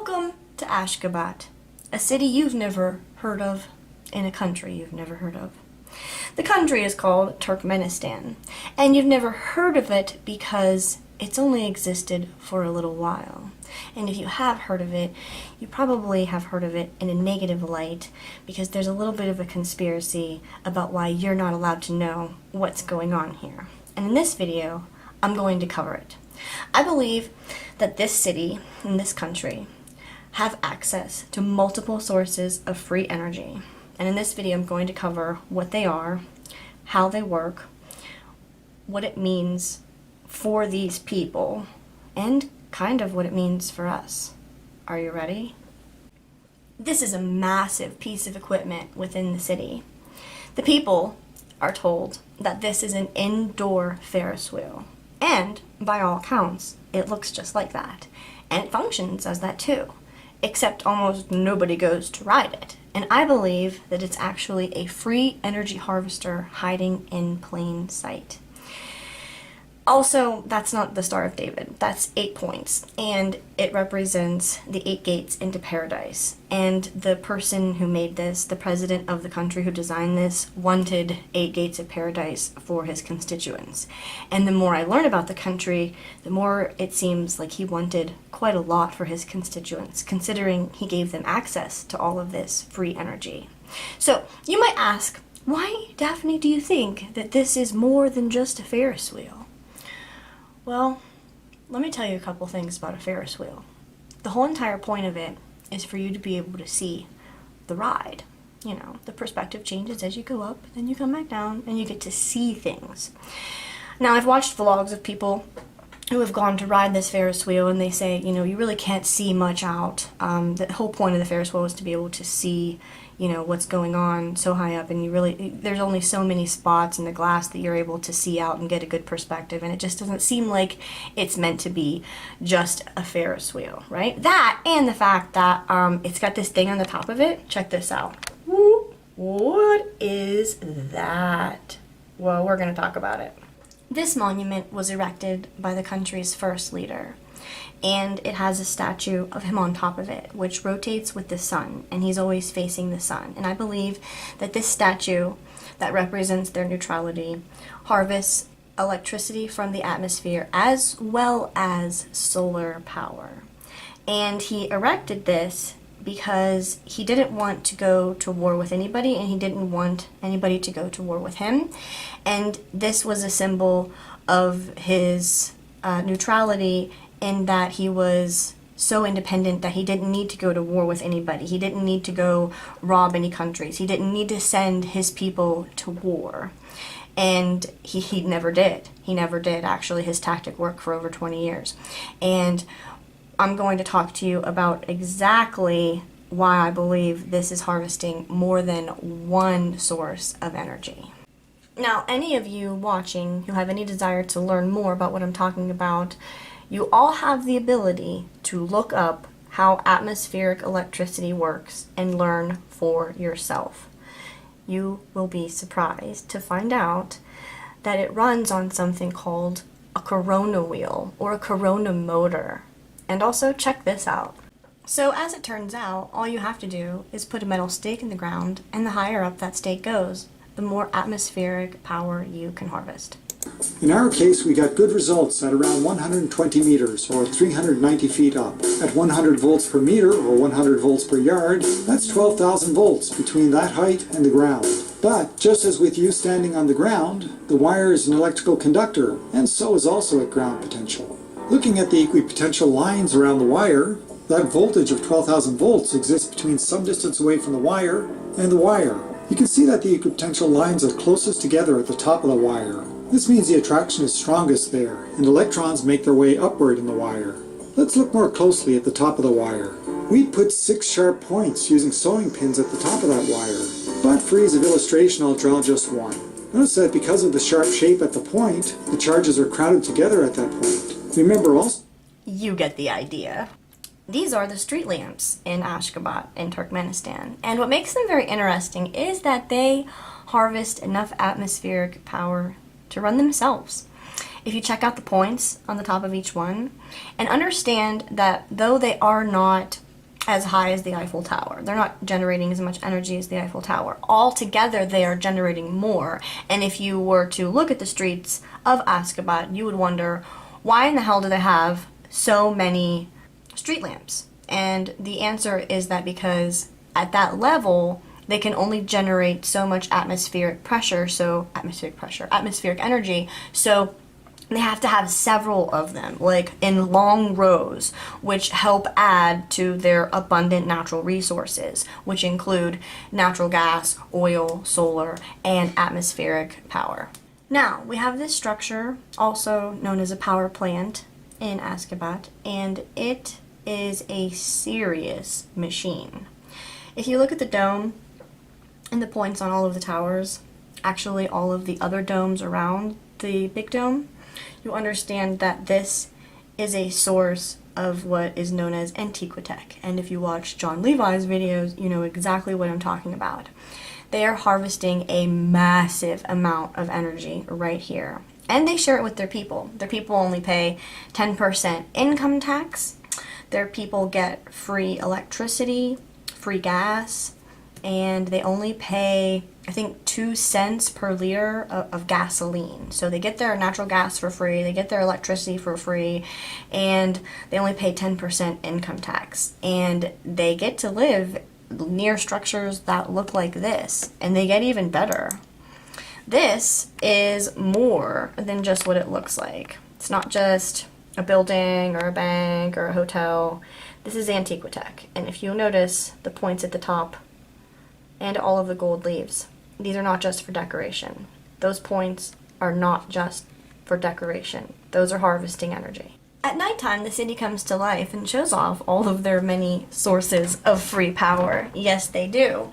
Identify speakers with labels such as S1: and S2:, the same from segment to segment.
S1: Welcome to Ashgabat, a city you've never heard of, in a country you've never heard of. The country is called Turkmenistan, and you've never heard of it because it's only existed for a little while. And if you have heard of it, you probably have heard of it in a negative light because there's a little bit of a conspiracy about why you're not allowed to know what's going on here. And in this video, I'm going to cover it. I believe that this city and this country have access to multiple sources of free energy. And in this video, I'm going to cover what they are, how they work, what it means for these people, and kind of what it means for us. Are you ready? This is a massive piece of equipment within the city. The people are told that this is an indoor Ferris wheel. And, by all accounts, it looks just like that. And it functions as that too. Except almost nobody goes to ride it. And I believe that it's actually a free energy harvester hiding in plain sight. Also, that's not the Star of David. That's 8 points, and it represents the 8 gates into paradise. And the person who made this, the president of the country who designed this, wanted 8 gates of paradise for his constituents. And the more I learn about the country, the more it seems like he wanted quite a lot for his constituents, considering he gave them access to all of this free energy. So, you might ask, why, Daphne, do you think that this is more than just a Ferris wheel? Well, let me tell you a couple things about a Ferris wheel. The whole entire point of it is for you to be able to see the ride. You know, the perspective changes as you go up, then you come back down, and you get to see things. Now, I've watched vlogs of people who have gone to ride this Ferris wheel, and they say, you know, you really can't see much out. The whole point of the Ferris wheel is to be able to see, you know, what's going on so high up, and there's only so many spots in the glass that you're able to see out and get a good perspective, and it just doesn't seem like it's meant to be just a Ferris wheel, right? That, and the fact that it's got this thing on the top of it. Check this out. What is that? Well, we're going to talk about it. This monument was erected by the country's first leader, and it has a statue of him on top of it, which rotates with the sun, and he's always facing the sun. And I believe that this statue that represents their neutrality harvests electricity from the atmosphere as well as solar power. And he erected this because he didn't want to go to war with anybody, and he didn't want anybody to go to war with him. And this was a symbol of his neutrality, in that he was so independent that he didn't need to go to war with anybody. He didn't need to go rob any countries. He didn't need to send his people to war. And he never did. He never did. Actually, his tactic worked for over 20 years. And I'm going to talk to you about exactly why I believe this is harvesting more than one source of energy. Now, any of you watching who have any desire to learn more about what I'm talking about, you all have the ability to look up how atmospheric electricity works and learn for yourself. You will be surprised to find out that it runs on something called a corona wheel or a corona motor. And also, check this out. So as it turns out, all you have to do is put a metal stake in the ground, and the higher up that stake goes, the more atmospheric power you can harvest.
S2: In our case, we got good results at around 120 meters, or 390 feet up. At 100 volts per meter, or 100 volts per yard, that's 12,000 volts between that height and the ground. But, just as with you standing on the ground, the wire is an electrical conductor, and so is also at ground potential. Looking at the equipotential lines around the wire, that voltage of 12,000 volts exists between some distance away from the wire and the wire. You can see that the equipotential lines are closest together at the top of the wire. This means the attraction is strongest there, and electrons make their way upward in the wire. Let's look more closely at the top of the wire. We put 6 sharp points using sewing pins at the top of that wire, but for ease of illustration I'll draw just one. Notice that because of the sharp shape at the point, the charges are crowded together at that point. Remember also...
S1: You get the idea. These are the street lamps in Ashgabat in Turkmenistan, and what makes them very interesting is that they harvest enough atmospheric power to run themselves. If you check out the points on the top of each one, and understand that though they are not as high as the Eiffel Tower. They're not generating as much energy as the Eiffel Tower. Altogether, they are generating more. And if you were to look at the streets of Ashgabat, you would wonder, why in the hell do they have so many street lamps? And the answer is that because at that level, they can only generate so much atmospheric energy, so they have to have several of them, like in long rows, which help add to their abundant natural resources, which include natural gas, oil, solar, and atmospheric power. Now, we have this structure, also known as a power plant, in Ashgabat, and it is a serious machine. If you look at the dome and the points on all of the towers, actually all of the other domes around the big dome, you understand that this is a source of what is known as Antiquitech. And if you watch John Levi's videos, you know exactly what I'm talking about. They are harvesting a massive amount of energy right here. And they share it with their people. Their people only pay 10% income tax. Their people get free electricity, free gas, and they only pay, I think, 2 cents per liter of gasoline. So they get their natural gas for free, they get their electricity for free, and they only pay 10% income tax. And they get to live near structures that look like this, and they get even better. This is more than just what it looks like. It's not just a building or a bank or a hotel. This is Antiquitech, and if you notice the points at the top and all of the gold leaves, these are not just for decoration. Those points are not just for decoration. Those are harvesting energy. At nighttime, the city comes to life and shows off all of their many sources of free power. Yes, they do.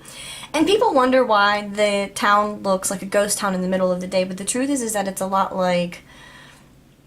S1: And people wonder why the town looks like a ghost town in the middle of the day, but the truth is that it's a lot like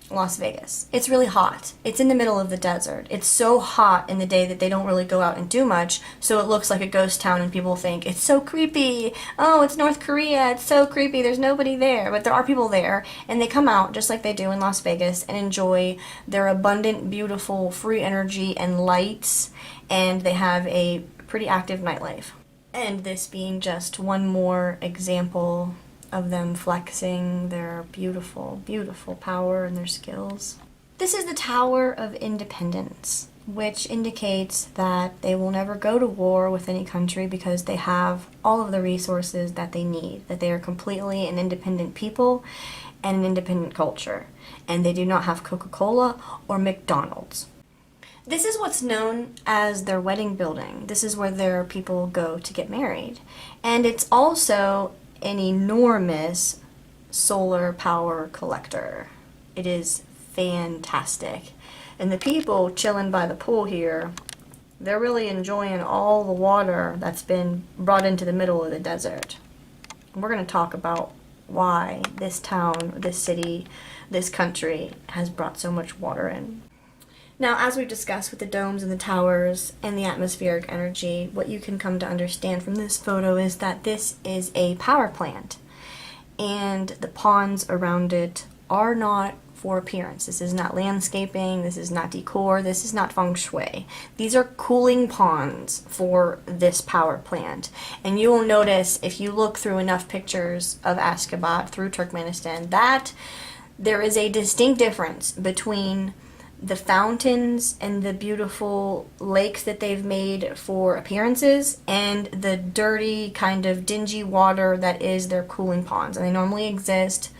S1: Las Vegas. It's really hot. It's in the middle of the desert. It's so hot in the day that they don't really go out and do much, so it looks like a ghost town and people think, it's so creepy. Oh, it's North Korea. It's so creepy. There's nobody there. But there are people there, and they come out just like they do in Las Vegas and enjoy their abundant, beautiful, free energy and lights, and they have a pretty active nightlife. And this being just one more example of them flexing their beautiful, beautiful power and their skills. This is the Tower of Independence, which indicates that they will never go to war with any country because they have all of the resources that they need, that they are completely an independent people and an independent culture, and they do not have Coca-Cola or McDonald's. This is what's known as their wedding building. This is where their people go to get married. And it's also an enormous solar power collector. It is fantastic. And the people chilling by the pool here, they're really enjoying all the water that's been brought into the middle of the desert. We're going to talk about why this town, this city, this country has brought so much water in. Now, as we've discussed with the domes and the towers and the atmospheric energy, what you can come to understand from this photo is that this is a power plant, and the ponds around it are not for appearance. This is not landscaping, this is not decor, this is not feng shui. These are cooling ponds for this power plant. And you will notice, if you look through enough pictures of Ashgabat through Turkmenistan, that there is a distinct difference between the fountains and the beautiful lakes that they've made for appearances and the dirty, kind of dingy water that is their cooling ponds. And they normally exist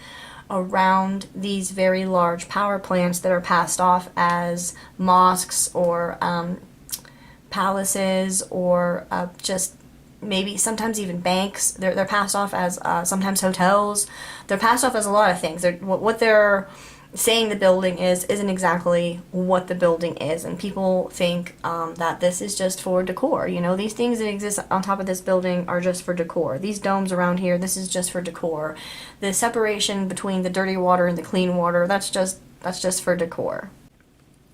S1: around these very large power plants that are passed off as mosques or palaces or just maybe sometimes even banks. They're passed off as sometimes hotels. They're passed off as a lot of things. What they're saying the building isn't exactly what the building is, and people think that this is just for decor. You know, these things that exist on top of this building are just for decor. These domes around here, this is just for decor. The separation between the dirty water and the clean water, that's just for decor.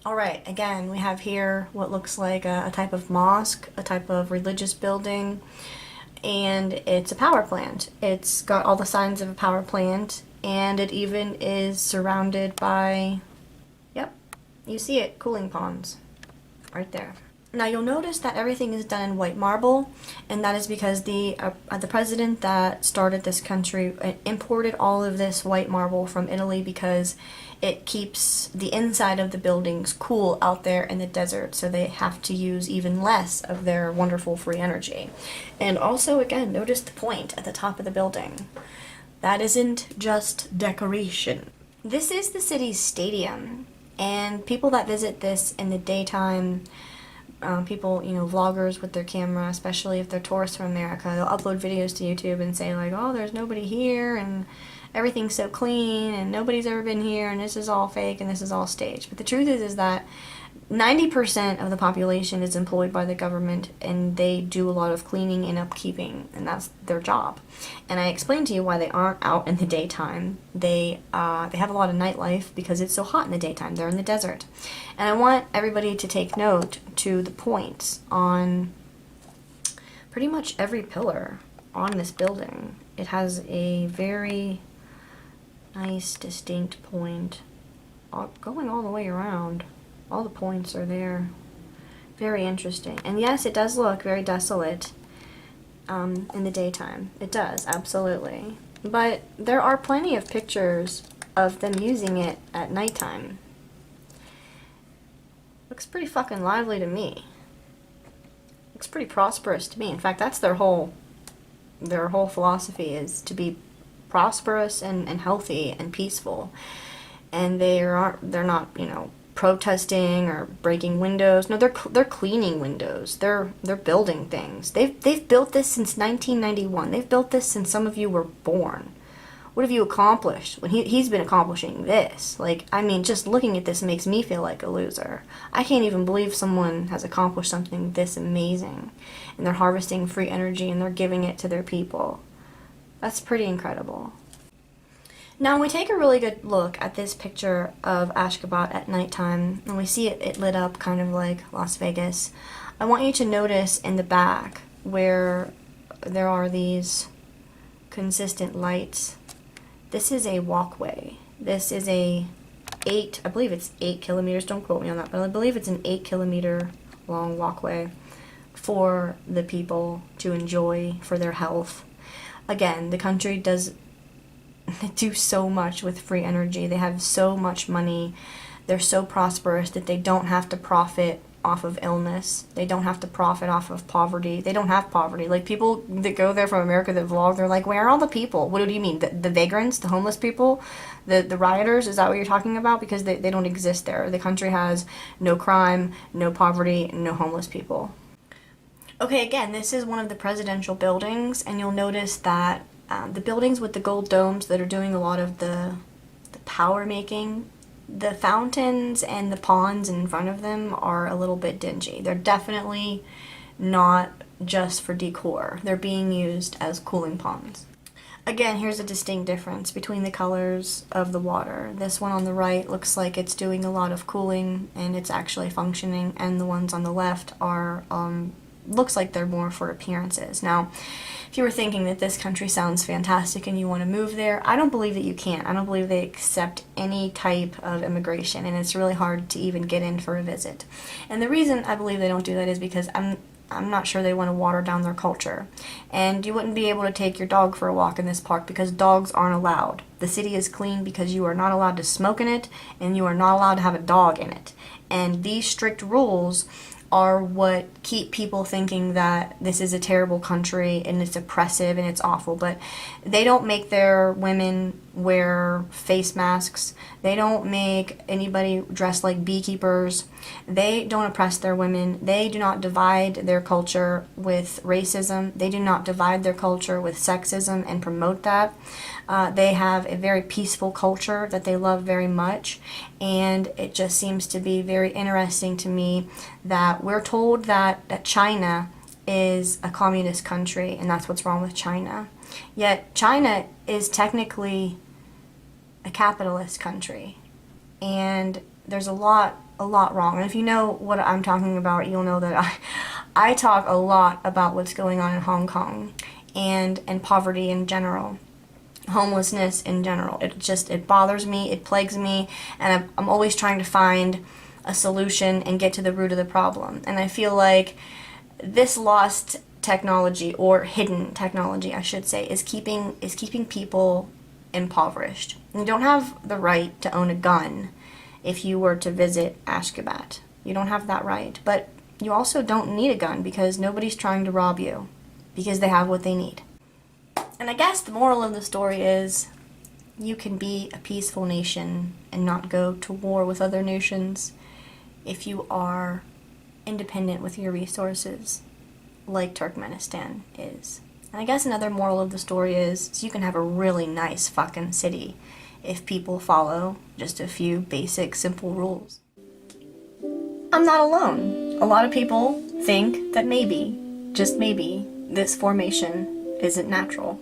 S1: Alright, again, we have here what looks like a type of mosque, a type of religious building, and it's a power plant. It's got all the signs of a power plant, and it even is surrounded by, yep, you see it, cooling ponds, right there. Now you'll notice that everything is done in white marble, and that is because the president that started this country imported all of this white marble from Italy because it keeps the inside of the buildings cool out there in the desert, so they have to use even less of their wonderful free energy. And also, again, notice the point at the top of the building. That isn't just decoration. This is the city's stadium, and people that visit this in the daytime, people, vloggers with their camera, especially if they're tourists from America, they'll upload videos to YouTube and say like, oh, there's nobody here, and everything's so clean, and nobody's ever been here, and this is all fake, and this is all staged. But the truth is that 90% of the population is employed by the government, and they do a lot of cleaning and upkeeping, and that's their job. And I explained to you why they aren't out in the daytime. They have a lot of nightlife because it's so hot in the daytime. They're in the desert. And I want everybody to take note to the points on pretty much every pillar on this building. It has a very nice, distinct point going all the way around. All the points are there. Very interesting. And yes, it does look very desolate in the daytime. It does, absolutely. But there are plenty of pictures of them using it at nighttime. Looks pretty fucking lively to me. Looks pretty prosperous to me. In fact, that's their whole philosophy, is to be prosperous and healthy and peaceful. And they're not, protesting or breaking windows. No, they're cleaning windows. They're building things. They've built this since 1991. They've built this since some of you were born. What have you accomplished? When he's been accomplishing this. Just looking at this makes me feel like a loser. I can't even believe someone has accomplished something this amazing. And they're harvesting free energy and they're giving it to their people. That's pretty incredible. Now, when we take a really good look at this picture of Ashgabat at nighttime, and we see it lit up kind of like Las Vegas, I want you to notice in the back where there are these consistent lights. This is a walkway. This is I believe it's 8 kilometers, don't quote me on that, but I believe it's an 8 kilometer long walkway for the people to enjoy for their health. Again, the country does do so much with free energy. They have so much money. They're so prosperous that they don't have to profit off of illness. They don't have to profit off of poverty. They don't have poverty. Like, people that go there from America that vlog, they're like, where are all the people? What do you mean? The vagrants? The homeless people? The rioters? Is that what you're talking about? Because they don't exist there. The country has no crime, no poverty, no homeless people. Okay, again, this is one of the presidential buildings, and you'll notice that the buildings with the gold domes that are doing a lot of the power making, the fountains and the ponds in front of them are a little bit dingy. They're definitely not just for decor. They're being used as cooling ponds. Again, here's a distinct difference between the colors of the water. This one on the right looks like it's doing a lot of cooling and it's actually functioning, and the ones on the left are looks like they're more for appearances. Now, if you were thinking that this country sounds fantastic and you want to move there, I don't believe that you can. I don't believe they accept any type of immigration, and it's really hard to even get in for a visit. And the reason I believe they don't do that is because I'm not sure they want to water down their culture. And you wouldn't be able to take your dog for a walk in this park because dogs aren't allowed. The city is clean because you are not allowed to smoke in it, and you are not allowed to have a dog in it. And these strict rules are what keep people thinking that this is a terrible country and it's oppressive and it's awful. But they don't make their women wear face masks. They don't make anybody dress like beekeepers. They don't oppress their women. They do not divide their culture with racism. They do not divide their culture with sexism and promote that. They have a very peaceful culture that they love very much, and it just seems to be very interesting to me that we're told that China is a communist country and that's what's wrong with China. Yet China is technically a capitalist country, and there's a lot wrong. And if you know what I'm talking about, you'll know that I talk a lot about what's going on in Hong Kong and poverty in general. Homelessness in general. It bothers me, it plagues me, and I'm always trying to find a solution and get to the root of the problem. And I feel like this lost technology, or hidden technology, I should say, is keeping people impoverished. You don't have the right to own a gun if you were to visit Ashgabat. You don't have that right. But you also don't need a gun because nobody's trying to rob you, because they have what they need. And I guess the moral of the story is you can be a peaceful nation and not go to war with other nations if you are independent with your resources, like Turkmenistan is. And I guess another moral of the story is you can have a really nice fucking city if people follow just a few basic, simple rules. I'm not alone. A lot of people think that maybe, just maybe, this formation isn't natural.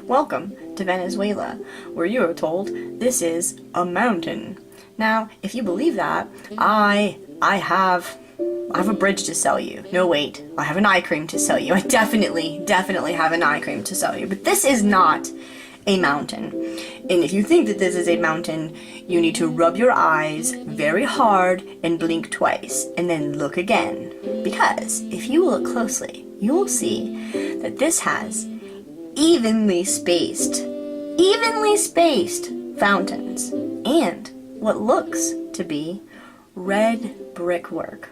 S1: Welcome to Venezuela, where you are told this is a mountain. Now, if you believe that, I have a bridge to sell you. No, wait, I have an eye cream to sell you. I definitely have an eye cream to sell you. But this is not a mountain. And if you think that this is a mountain, you need to rub your eyes very hard and blink twice, and then look again. Because if you look closely, you will see that this has evenly spaced fountains and what looks to be red brickwork.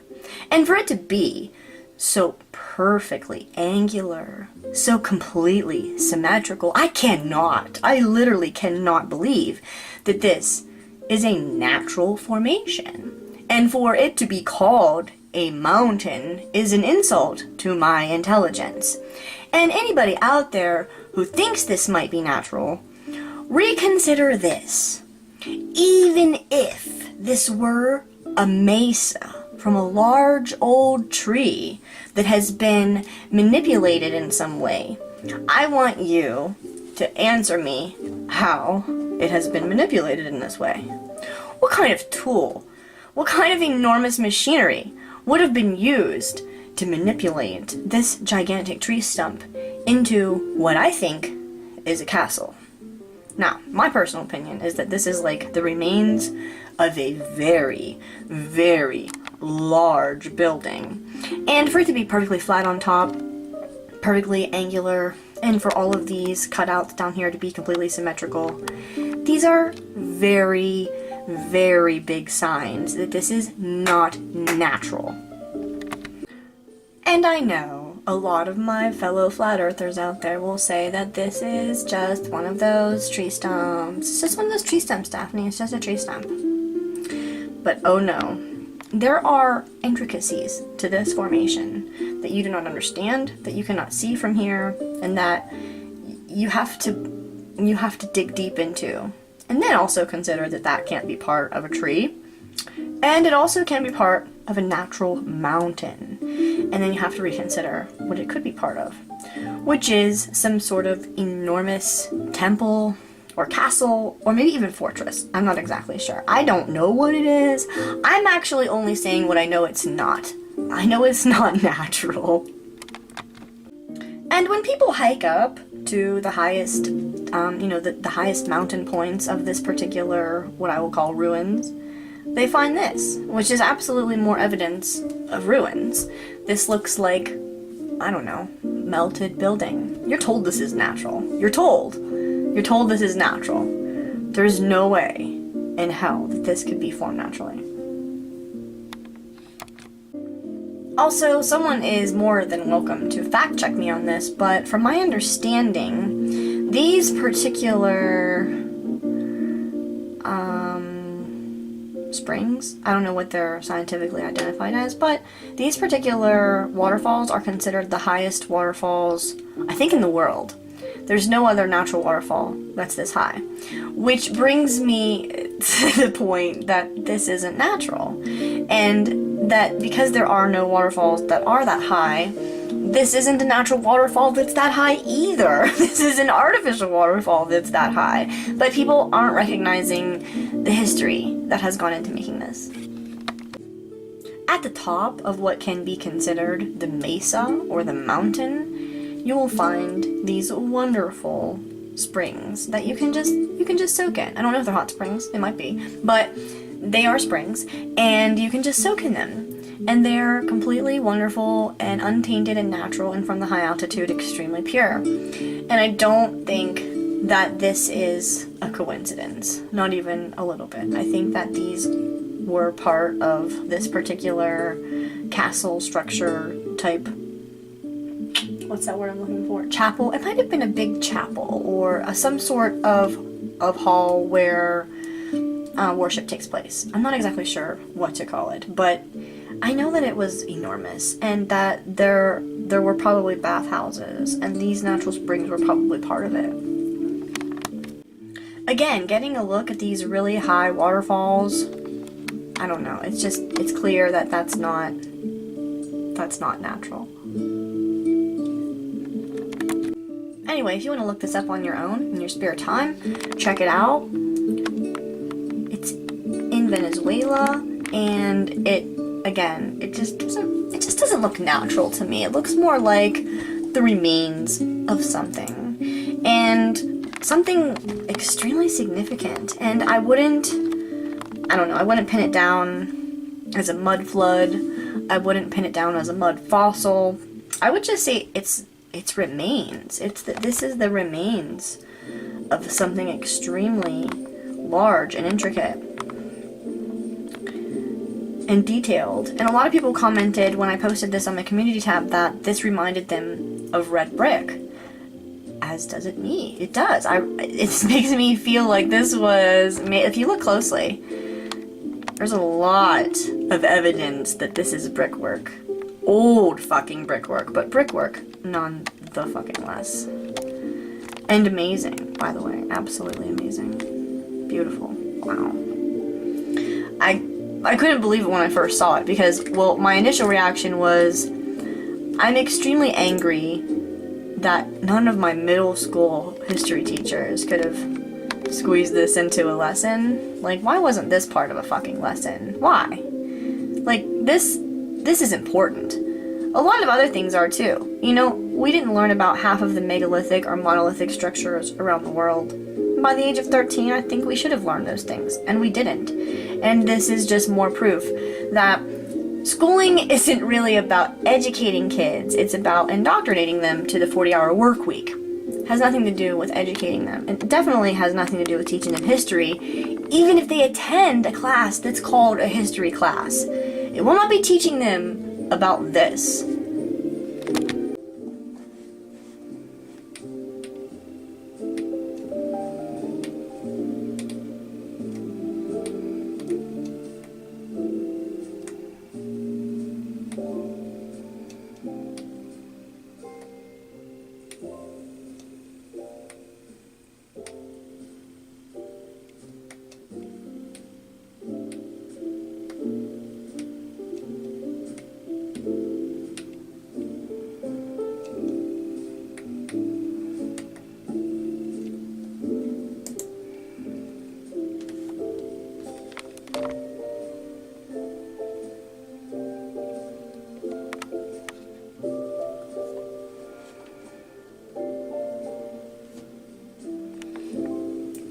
S1: And for it to be so perfectly angular, so completely symmetrical, I literally cannot believe that this is a natural formation. And for it to be called a mountain is an insult to my intelligence. And anybody out there who thinks this might be natural, reconsider this. Even if this were a mesa from a large old tree that has been manipulated in some way, I want you to answer me how it has been manipulated in this way. What kind of tool, what kind of enormous machinery would have been used to manipulate this gigantic tree stump into what I think is a castle? Now, my personal opinion is that this is like the remains of a very, very large building. And for it to be perfectly flat on top, perfectly angular, and for all of these cutouts down here to be completely symmetrical, these are very, very big signs that this is not natural. And I know a lot of my fellow flat earthers out there will say that this is just one of those tree stumps. It's just one of those tree stumps, Daphne. It's just a tree stump. But oh no. There are intricacies to this formation that you do not understand, that you cannot see from here, and that you have to dig deep into. And then also consider that that can't be part of a tree, and it also can be part of a natural mountain. And then you have to reconsider what it could be part of, which is some sort of enormous temple or castle, or maybe even fortress. I'm not exactly sure. I don't know what it is. I'm actually only saying what I know it's not. I know it's not natural. And when people hike up to the highest, the highest mountain points of this particular, what I will call ruins, they find this, which is absolutely more evidence of ruins. This looks like, I don't know, melted building. You're told this is natural. You're told this is natural. There's no way in hell that this could be formed naturally. Also, someone is more than welcome to fact check me on this, but from my understanding, these particular springs, I don't know what they're scientifically identified as, but these particular waterfalls are considered the highest waterfalls, I think, in the world. There's no other natural waterfall that's this high. Which brings me to the point that this isn't natural. And that because there are no waterfalls that are that high, this isn't a natural waterfall that's that high either. This is an artificial waterfall that's that high. But people aren't recognizing the history that has gone into making this. At the top of what can be considered the mesa or the mountain, you will find these wonderful springs that you can just soak in. I don't know if they're hot springs, it might be, but They are springs, and you can just soak in them. And they're completely wonderful and untainted and natural, and from the high altitude, extremely pure. And I don't think that this is a coincidence. Not even a little bit. I think that these were part of this particular castle structure type. What's that word I'm looking for? Chapel. It might have been a big chapel or some sort of hall where worship takes place. I'm not exactly sure what to call it, but I know that it was enormous and that there were probably bathhouses, and these natural springs were probably part of it. Again, getting a look at these really high waterfalls, I don't know, it's clear that that's not natural. Anyway, if you want to look this up on your own in your spare time, check it out. It's in Venezuela, and it just doesn't look natural to me. It looks more like the remains of something, and something extremely significant. And I wouldn't pin it down as a mud flood. I wouldn't pin it down as a mud fossil. I would just say it's remains. This is the remains of something extremely large and intricate and detailed. And a lot of people commented when I posted this on my community tab that this reminded them of red brick. As does it me. It does. It makes me feel like this was made. If you look closely, there's a lot of evidence that this is brickwork. Old fucking brickwork, but brickwork none the fucking less. And amazing, by the way. Absolutely amazing. Beautiful. Wow. I couldn't believe it when I first saw it because, well, my initial reaction was, I'm extremely angry that none of my middle school history teachers could have squeezed this into a lesson. Like, why wasn't this part of a fucking lesson? Why? Like, this is important. A lot of other things are too. You know, we didn't learn about half of the megalithic or monolithic structures around the world. By the age of 13, I think we should have learned those things, and we didn't. And this is just more proof that schooling isn't really about educating kids, it's about indoctrinating them to the 40-hour work week. It has nothing to do with educating them. It definitely has nothing to do with teaching them history, even if they attend a class that's called a history class. It will not be teaching them about this.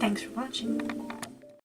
S1: Thanks for watching.